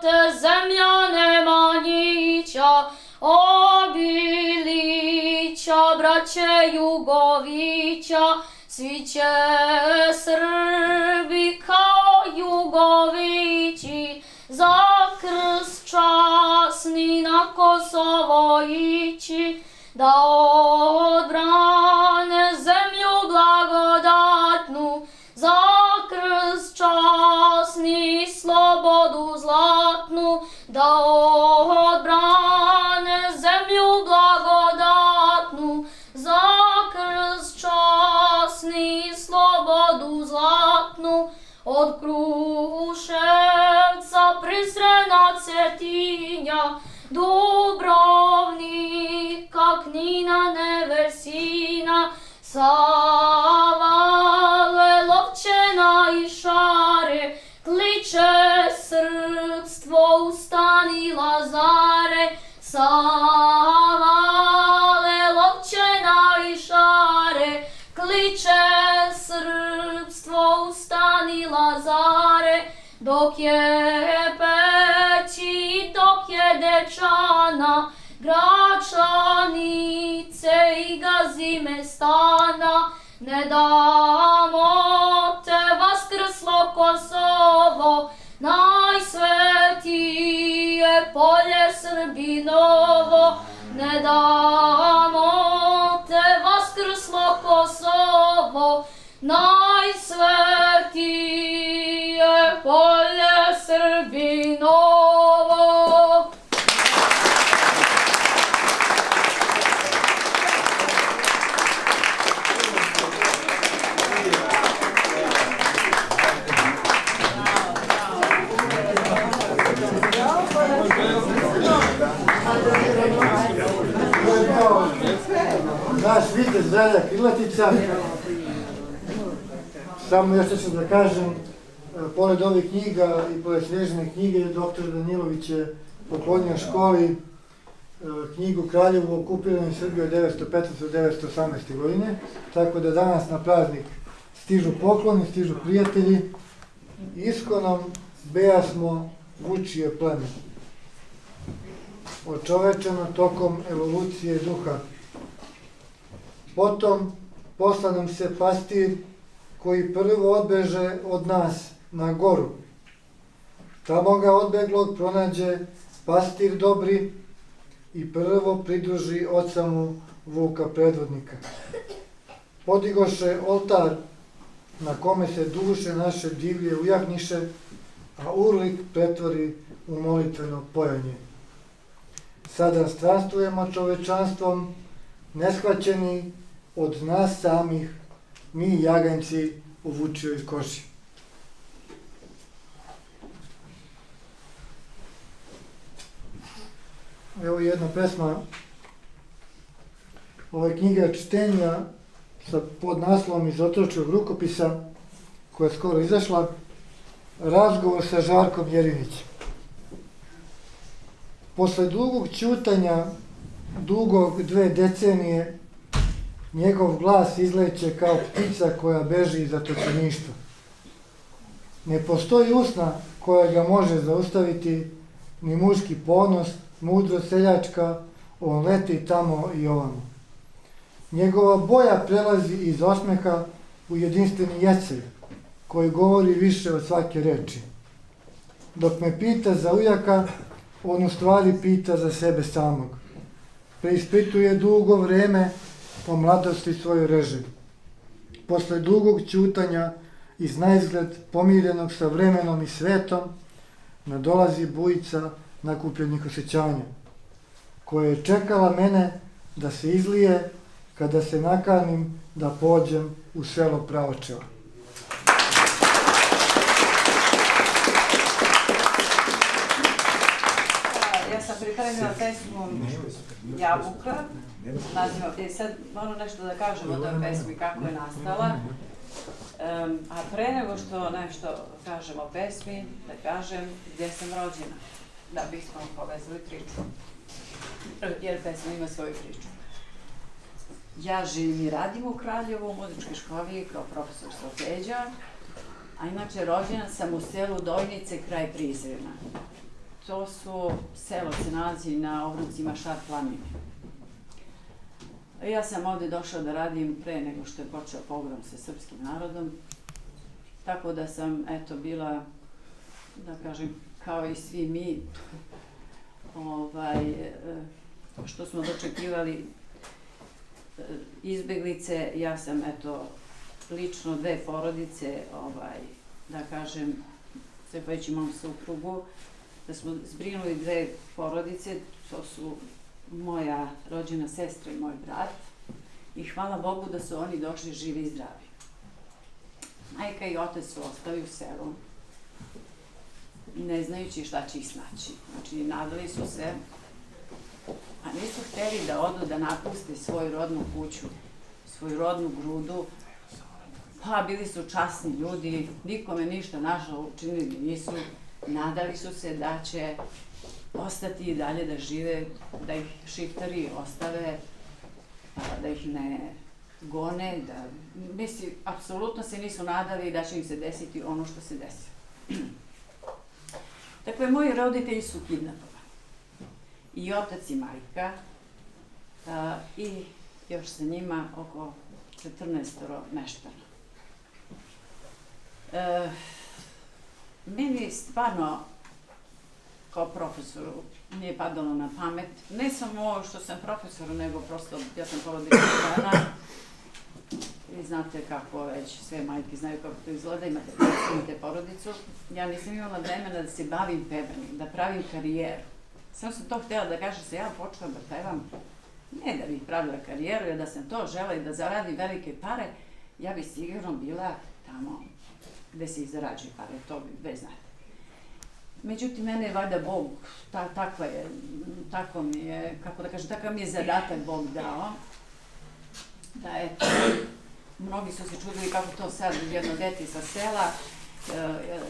K: te zemlja Nemanjića, Obilića, braće Jugovića, svi će Srbi kao Jugovići za krst časni na Kosovu časni slobodu zlatnu, da odbrane zemlju blagodatnu, za krst časni slobodu zlatnu, od Kruševca prisrena Cetinja, Dubrovnika, Knina, Neversina, Savale, Lovćena i Šare, kliče srpstvo, ustani Lazare, Savale, Lovćena i Šare, kliče srpstvo, ustani Lazare, dok je peći, dok je dečana, Gračanice i Gazime stana, ne damo te vaskrslo Kosovo, najsvetije polje Srbinovo, ne damo te vaskrslo Kosovo, najsvetije polje Srbinovo.
B: Naš vitez Zdravlja Krilatica. Samo još ću da kažem, pored ovih knjiga i pored Snježine knjige, doktor Danilović je poklonio školi knjigu Kraljevo okupirano Srbije od 1915-1918. godine, tako da danas na praznik stižu pokloni, stižu prijatelji. Iskonom beja smo Vučije pleme, očovečeno tokom evolucije duha. Potom posla nam se pastir koji prvo odbeže od nas na goru. Tamo ga odbeglog pronađe pastir dobri i prvo pridruži oca mu Vuka predvodnika. Podigoše oltar na kome se duše naše divlje ujahniše, a urlik pretvori u molitveno pojanje. Sada stranstujemo čovečanstvom, neshvaćeni od nas samih, mi jaganjci u Vučijoj koži. Evo jedna pesma ove knjige čitenja sa podnaslovom iz Otročkog rukopisa, koja je skoro izašla, Razgovor sa Žarkom Jerinićem. Posle dugog ćutanja, dugog 2 decenije, njegov glas izleće kao ptica koja beži iz zatočeništva. Ne postoji usna koja ga može zaustaviti, ni muški ponos, mudro seljačka, on leti tamo i ovamo. Njegova boja prelazi iz osmeha u jedinstveni jecelj, koji govori više od svake reči. Dok me pita za ujaka, on u stvari pita za sebe samog. Preispituje dugo vreme, po mladosti svoju reže. Posle dugog ćutanja, iz naizgled pomirenog sa vremenom i svetom, nadolazi bujica nakupljenih osjećanja, koja je čekala mene da se izlije kada se nakanim da pođem u selo Pravočeva.
L: Ja sam pripremila pesmu Jabuka, sad moram nešto da kažem o toj pesmi, kako je nastala. A pre nego što nešto kažem o pesmi, da kažem gdje sam rođena, da bismo povezali priču. Jer pesma ima svoju priču. Ja živim i radim u Kraljevu, u muzičkoj školi kao profesor solfeđa, a inače rođena sam u selu Dojnice kraj Prizrena. To su, selo se nalazi na obroncima Šar planine. Ja sam ovdje došla da radim pre nego što je počeo pogrom sa srpskim narodom, tako da sam, eto, bila, da kažem, kao i svi mi, što smo dočekivali izbeglice, ja sam, eto, lično 2 porodice, da kažem, zahvaljujući mom suprugu, da smo zbrinuli 2 porodice, to su moja rođena sestra i moj brat. I hvala Bogu da su oni došli živi i zdravi. Majka i otac su ostali u selu, ne znajući šta će ih snaći. Znači, nadali su se, a nisu hteli da odu da napuste svoju rodnu kuću, svoju rodnu grudu. Pa bili su časni ljudi, nikome ništa našao učinili nisu. Nadali su se da će ostati i dalje da žive, da ih šiftari ostave, da ih ne gone, da, mislim, apsolutno se nisu nadali da će im se desiti ono što se desilo. Dakle, moji roditelji su kidnapovani. I otac i majka, i još sa njima oko 14 meštana. Meni stvarno, kao profesoru, nije padalo na pamet, ne samo što sam profesor, nego prosto ja sam porodična žena. Vi znate kako već, sve majke znaju kako to izgleda, imate porodicu. Ja nisam imala vremena da se bavim pevanjem, da pravim karijeru. Samo sam to htjela da kažem se ja počela da pevam, ne da bih pravila karijeru, jer da sam to žela i da zaradim velike pare, ja bih sigurno bila tamo gde se ih zarađuje pare, to bi već znate. Međutim, mene je valjda Bog, tako mi je, kako da kažem, takav mi je zadatak Bog dao, da eto, mnogi su se čudili kako to sad jedno dete sa sela,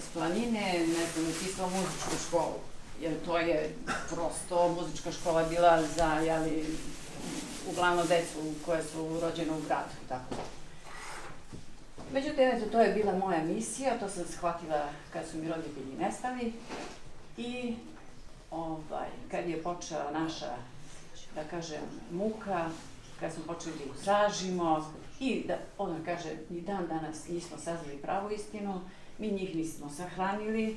L: s planine, ne znam, upisao muzičku školu, jer to je prosto, muzička škola bila za, jeli, uglavnom decu koje su rođene u gradu, tako. Međutim, eto, to je bila moja misija, to sam shvatila kad su mi roditelji nestali i kad je počela naša, da kažem, muka, kad smo počeli da ih tražimo i da, ono kaže, ni dan danas nismo saznali pravu istinu, mi njih nismo sahranili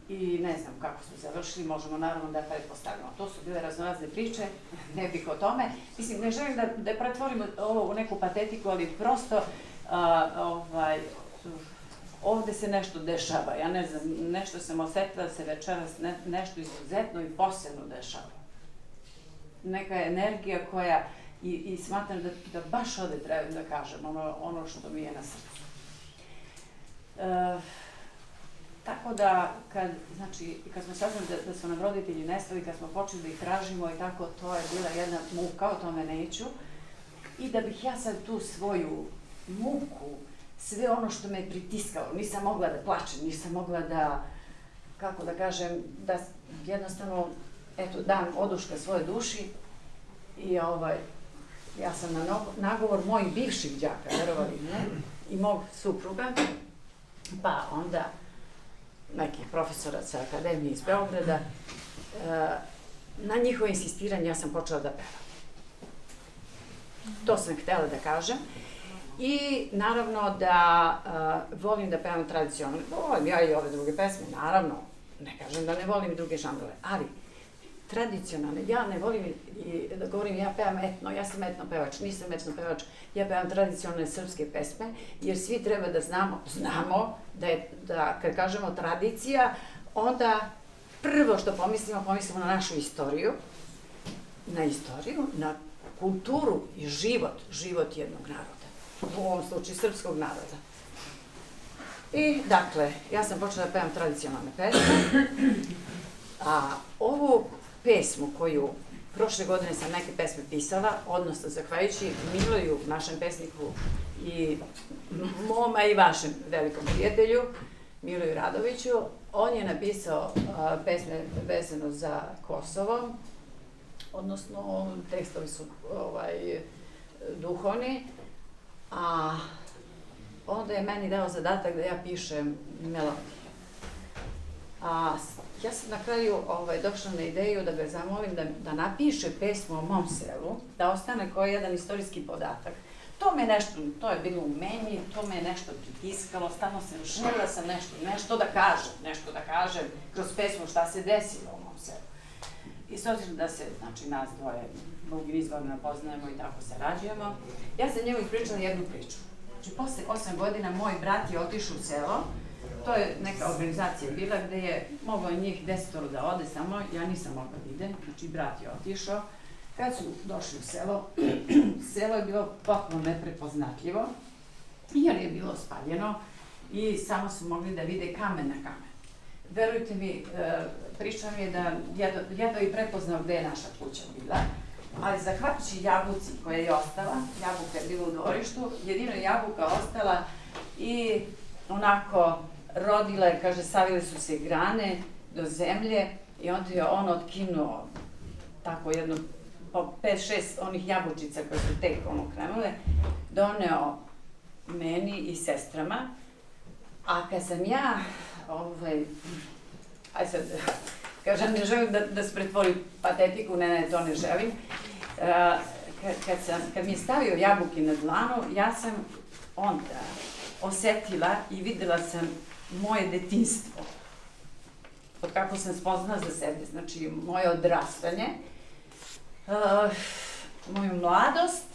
L: i ne znam kako su završili, možemo naravno da pretpostavljamo. To su bile raznorazne priče, ne bih o tome. Mislim, ne želim da pretvorimo ovo u neku patetiku, ali prosto ovde se nešto dešava, ja ne znam, nešto sam osetila da se večeras nešto izuzetno i posebno dešava. Neka energija koja, i smatram da baš ovde treba da kažem ono što mi je na srcu. Tako da, kad smo saznali da su nam roditelji nestali, kad smo počeli da ih tražimo i tako, to je bila jedna muka, o tome neću. I da bih ja sad tu svoju muku, sve ono što me je pritiskalo, nisam mogla da plačem, nisam mogla da, kako da kažem, da jednostavno, eto, dam oduška svoje duši i ja sam na nagovor mojih bivših đaka, verovali ne, i mog supruga, pa onda nekih profesora sa Akademije iz Beograda, na njihovo insistiranje ja sam počela da pevam. To sam htjela da kažem. I naravno da volim da pevam tradicionalno, volim ja i ove druge pesme, naravno, ne kažem da ne volim i druge žanrove, ali tradicionalne, ja ne volim da govorim ja pevam etno, ja sam etno pevač, nisam etno pevač, ja pevam tradicionalne srpske pesme, jer svi treba da znamo da kad kažemo tradicija, onda prvo što pomislimo na našu istoriju, na kulturu i život jednog naroda. U ovom slučaju srpskog naroda. I, dakle, ja sam počela da pevam tradicionalne pesme, a ovu pesmu koju prošle godine sam neke pesme pisala, odnosno zahvaljujući Miloju, našem pesniku, i moma i vašem velikom prijatelju, Miloju Radoviću, on je napisao pesme vezano za Kosovo, odnosno tekstovi su duhovni, a onda je meni dao zadatak da ja pišem melodije. A ja sam na kraju došla na ideju da ga zamolim da napiše pesmu o mom selu, da ostane kao jedan istorijski podatak. To je bilo u meni, to me je nešto pritiskalo, stalno sam želela sam nešto da kažem kroz pesmu šta se desilo u mom selu. I s obzirom da se, znači, nas dvoje mnogi niz godina poznajemo i tako sarađujemo, ja sam njemu ispričala jednu priču. Znači, posle 8 godina moj brat je otišao u selo To je neka organizacija bila gde je moglo njih 10 da ode samo, ja nisam mogla da idem, znači brat je otišao. Kad su došli u selo, selo je bilo potpuno neprepoznatljivo, jer je bilo spaljeno i samo su mogli da vide kamen na kamen. Verujte mi, priča mi je da jedva i prepoznao gde je naša kuća bila, ali zahvaljujući jabuci koja je ostala, jabuka je bila u dvorištu, jedino jabuka ostala i onako rodila je, kaže, savile su se grane do zemlje i onda je on otkinuo tako jedno, 5-6 onih jabučica koje su tek krenule, doneo meni i sestrama, a kad sam ja, aj sad, kažem, ne želim da se pretvori patetiku, ne, to ne želim, kad mi je stavio jabuke na dlanu, ja sam onda osetila i videla sam moje detinjstvo, od kako sam spoznala za sebe, znači moje odrastanje, moju mladost,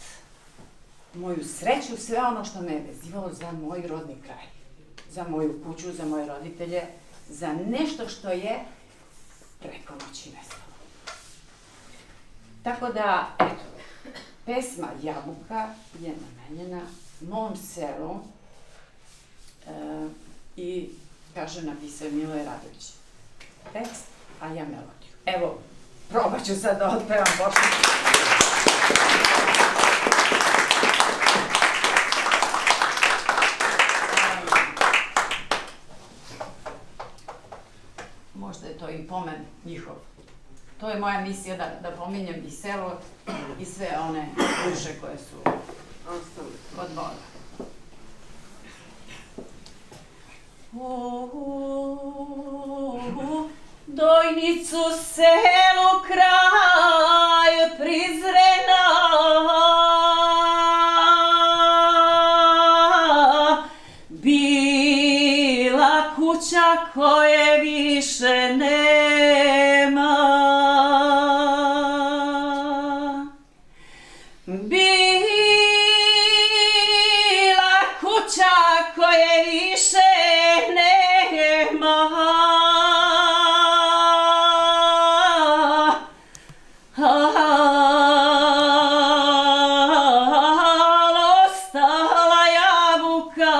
L: moju sreću, sve ono što me je vezivalo za moj rodni kraj, za moju kuću, za moje roditelje, za nešto što je preko noći nestalo. Tako da, eto, pesma Jabuka je namenjena mom selu i, kaže, napisao Miloje Radović. Tekst, a ja melodiju. Evo, probat ću sad da otpevam pošto. Možda je to i pomen njihov. To je moja misija da pominjem i selo i sve one duše koje su ostale kod Boga.
J: Dojnicu selu kraj Prizrena, bila kuća koje više nema. Bila kuća koje više nema. Ostala jabuka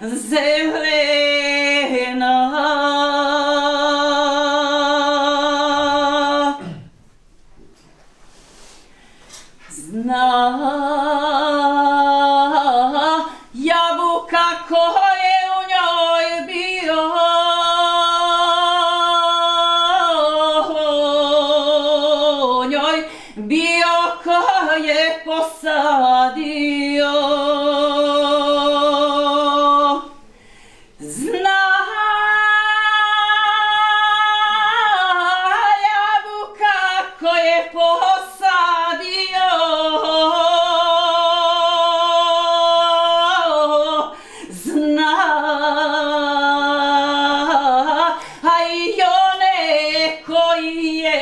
J: zelena. Zna jabuka ko je u njoj bio, bio ko je posadio. Zna jabuka ko je posadio, zna a i one koji je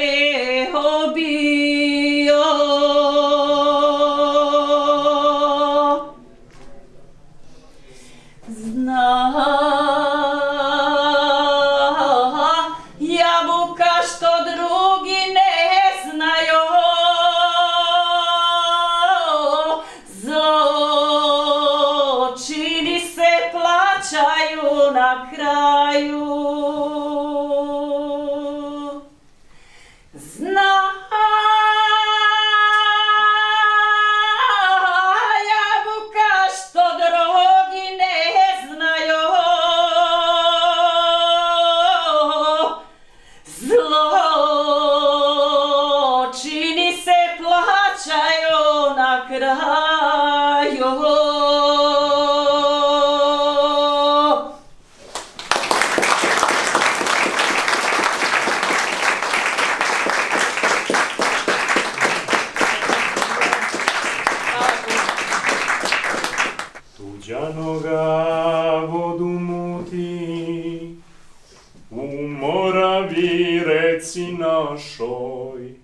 J: obio. Zna jabuka što drugi ne znaju, zločini se plaćaju na kraju. Zna jabuka što drugi ne znaju, zločini se plaćaju na kraju.
A: Tuđanoga vodu muti u Moravi reci našoj,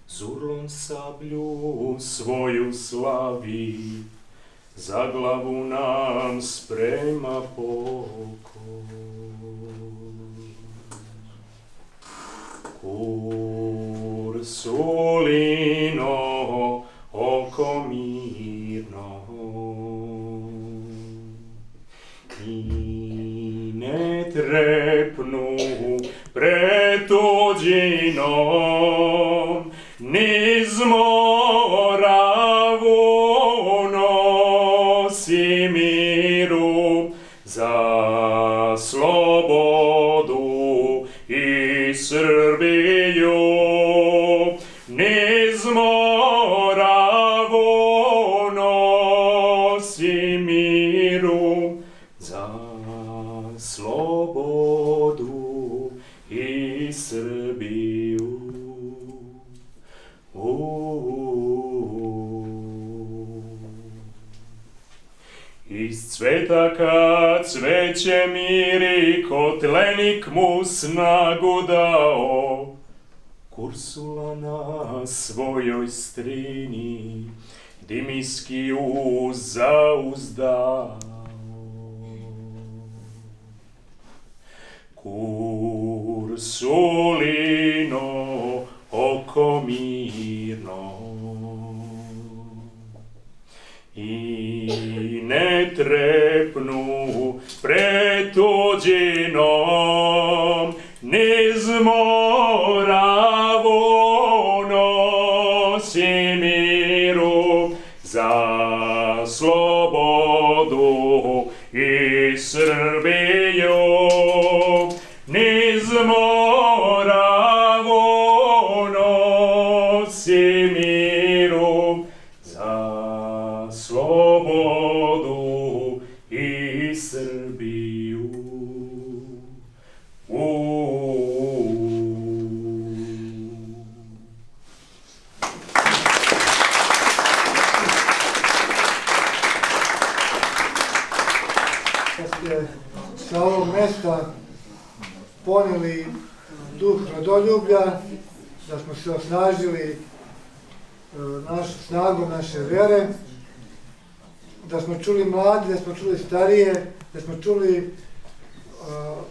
A: Zurlom sablju svoju slavi, za glavu nam sprema pokoj. Ursulino oko mirno i ne trepnu pred tuđinom, niz Moravu nosi miru za slobodu i Srbiju. Niz Moravu nosi miru za slobodu i Srbiju. Iz cvetaka cveće miri, kotlenik mu snagu dao, Ursula na svojoj strini dimiskiju zauzdao. Ursulino oko mirno i ne trepnu pred tuđinom, niz Moravu nosi miru za slobodu i Srbiju. Niz Moravu nosi miru za slobodu i Srbiju.
B: Sa ovog mesta poneli duh rodoljublja, da smo se osnažili snagom naše vere, da smo čuli mlade, da smo čuli starije, da smo čuli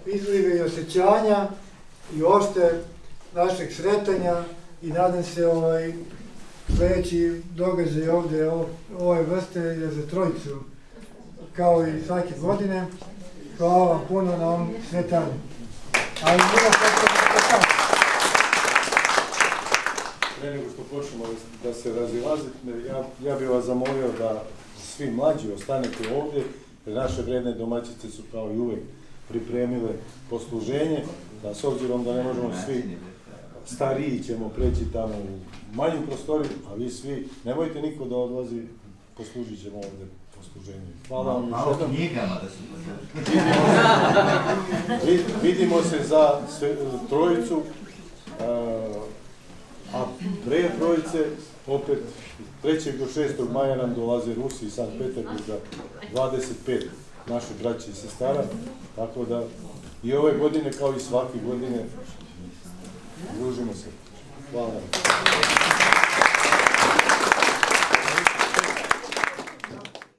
B: izlive i osjećanja i ošte našeg sretanja i nadam se sledeći događaj ovde ove vrste je za Trojicu kao i svake godine. Hvala vam puno na ovom svetanju. Ali
C: Pre nego što počnemo da se razilazite, ja bih vas zamolio da svi mlađi ostanete ovdje, jer naše vredne domaćice su kao i uvek pripremile posluženje, da s obzirom da ne možemo svi stariji ćemo preći tamo u manju prostoriju, a vi svi, nemojte niko da odlazi, poslužit ćemo ovdje posluženje. Hvala vam.
F: Malo knjigama da se
C: Vidimo se za Trojicu, a pre Trojice opet 3. do 6. maja nam dolaze Rusi iz Sankt Peterburga, 25 naše braće i sestara, tako da i ove godine kao i svake godine družimo se. Hvala vam.